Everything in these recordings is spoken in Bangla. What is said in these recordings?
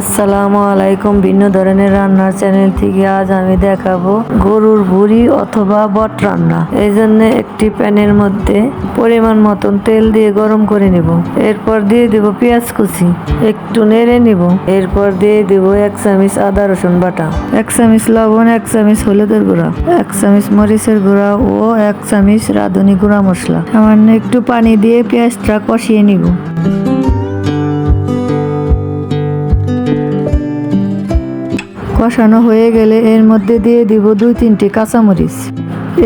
আসসালামু আলাইকুম। ভিন্ন ধরনের রান্নার চ্যানেল থেকে আজ আমি দেখাবো গরুর ভুঁড়ি অথবা বট রান্না। এই জন্য একটি প্যানের মধ্যে পরিমাণ মতন তেল দিয়ে গরম করে নিব। এরপর দিয়ে দিব পেঁয়াজ কুচি, একটু নেড়ে নিব। এরপর দিয়ে দিব 1 চামচ আদা রসুন বাটা, 1 চামচ লবণ, 1 চামচ হলুদের গুঁড়া, 1 চামচ মরিচের গুঁড়া ও 1 চামচ রাঁধুনি গুঁড়া মশলা। সামান্য একটু পানি দিয়ে পেঁয়াজটা কষিয়ে নিব। কষানো হয়ে গেলে এর মধ্যে দিয়ে দিব 2-3টি কাঁচামরিচ।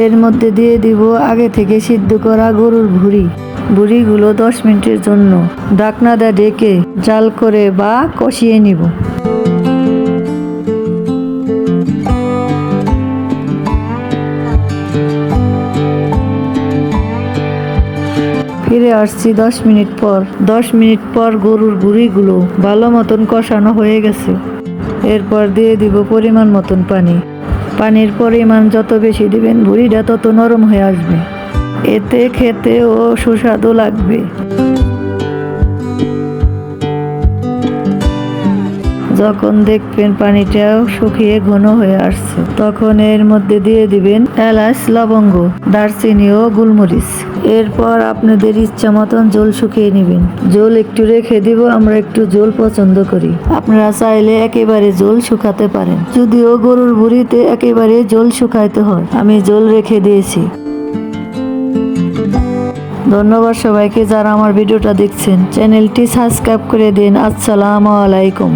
এর মধ্যে দিয়ে দিব আগে থেকে সিদ্ধ করা গরুর ভুঁড়িগুলো 10 মিনিটের জন্য ঢাকনা দিয়ে ঢেকে জাল করে বা কষিয়ে নিব। ফিরে আসছি 10 মিনিট পর। 10 মিনিট পর গরুর ভুঁড়িগুলো ভালো মতন কষানো হয়ে গেছে। এরপর দিয়ে দিব পরিমাণ মতন পানি। পানির পরিমাণ যত বেশি দিবেন ভুঁড়িটা তত নরম হয়ে আসবে, এতে খেতেও সুস্বাদু লাগবে। যখন দেখবেন পানিটাও শুকিয়ে ঘন হয়ে আসছে, তখন এর মধ্যে দিয়ে দিবেন এলাচ, লবঙ্গ, দারচিনি ও গোলমরিচ। এরপর আপনাদের ইচ্ছা মতন জল শুকিয়ে নেবেন। জল একটু রেখে দিব, আমরা একটু জল পছন্দ করি। আপনারা চাইলে একেবারে জল শুকাতে পারেন, যদিও গরুর ভুঁড়িতে একেবারে জল শুকাইতে হয়। আমি জল রেখে দিয়েছি। ধন্যবাদ সবাইকে যারা আমার ভিডিওটা দেখছেন। চ্যানেলটি সাবস্ক্রাইব করে দিন। আসসালামু আলাইকুম।